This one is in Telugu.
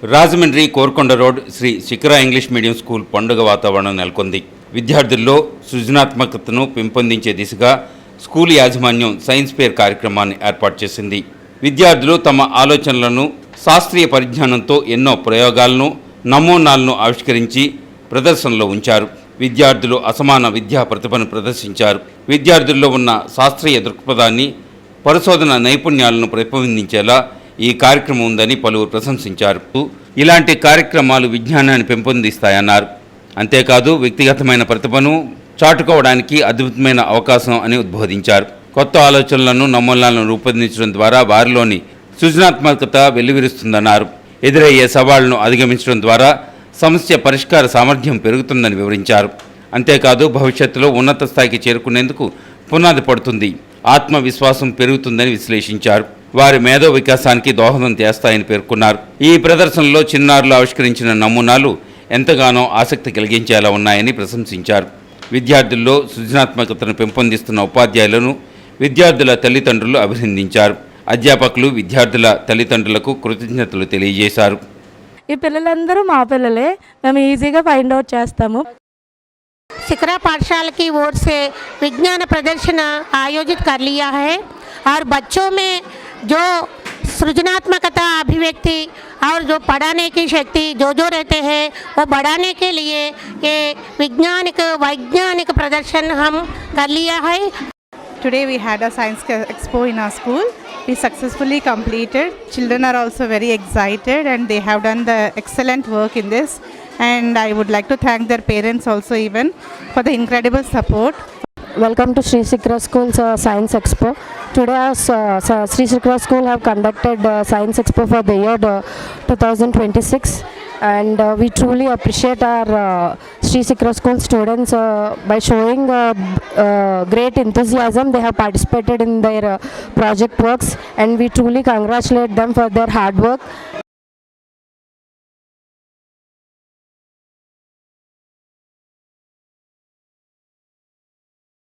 రాజమండ్రి కోర్కొండ రోడ్ శ్రీ శిఖర ఇంగ్లీష్ మీడియం స్కూల్ పండుగ వాతావరణం నెలకొంది. విద్యార్థుల్లో సృజనాత్మకతను పెంపొందించే దిశగా స్కూల్ యాజమాన్యం సైన్స్ ఫేర్ కార్యక్రమాన్ని ఏర్పాటు చేసింది. విద్యార్థులు తమ ఆలోచనలను శాస్త్రీయ పరిజ్ఞానంతో ఎన్నో ప్రయోగాలను, నమూనాలను ఆవిష్కరించి ప్రదర్శనలో ఉంచారు. విద్యార్థులు అసమాన విద్యా ప్రతిభను ప్రదర్శించారు. విద్యార్థుల్లో ఉన్న శాస్త్రీయ దృక్పథాన్ని, పరిశోధన నైపుణ్యాలను పెంపొందించేలా ఈ కార్యక్రమం ఉందని పలువురు ప్రశంసించారు. ఇలాంటి కార్యక్రమాలు విజ్ఞానాన్ని పెంపొందిస్తాయన్నారు. అంతేకాదు వ్యక్తిగతమైన ప్రతిభను చాటుకోవడానికి అద్భుతమైన అవకాశం అని ఉద్బోధించారు. కొత్త ఆలోచనలను, నమూనాలను రూపొందించడం ద్వారా వారిలోని సృజనాత్మకత వెల్లివిరుస్తుందన్నారు. ఎదురయ్యే సవాళ్లను అధిగమించడం ద్వారా సమస్య పరిష్కార సామర్థ్యం పెరుగుతుందని వివరించారు. అంతేకాదు భవిష్యత్తులో ఉన్నత స్థాయికి చేరుకునేందుకు పునాది పడుతుంది, ఆత్మవిశ్వాసం పెరుగుతుందని విశ్లేషించారు. వారి మేధో వికాసానికి దోహదం చేస్తాయని పేర్కొన్నారు. ఈ ప్రదర్శనలో చిన్నారులు ఆవిష్కరించిన నమూనాలు ఎంతగానో ఆసక్తి కలిగించేలా ఉన్నాయని ప్రశంసించారు. విద్యార్థుల్లో సృజనాత్మకతను పెంపొందిస్తున్న ఉపాధ్యాయులను విద్యార్థుల తల్లిదండ్రులు అభినందించారు. అధ్యాపకులు విద్యార్థుల తల్లిదండ్రులకు కృతజ్ఞతలు తెలియజేశారు. ఈ పిల్లలందరూ మా పిల్లలే, మేము ఈజీగా ఫైండ్ అవుట్ చేస్తాము. शिखरा पाठशाल की ओर से विज्ञान प्रदर्शन आयोजित कर लिया है और बच्चों में जो सृजनात्मकता, अभिव्यक्ति और जो पढ़ाने की शक्ति जो रहते हैं वो बढ़ाने के लिए ये वैज्ञानिक प्रदर्शन हम कर लिया है. Today we had a science expo in our school. We successfully completed. Children are also very excited and they have done the excellent work in this. And I would like to thank their parents also even for the incredible support. Welcome to Sri Shikra School's Science Expo. Today Sri Shikra School have conducted Science Expo for the year 2026 and we truly appreciate our Sri Shikra School students by showing great enthusiasm. They have participated in their project works and we truly congratulate them for their hard work.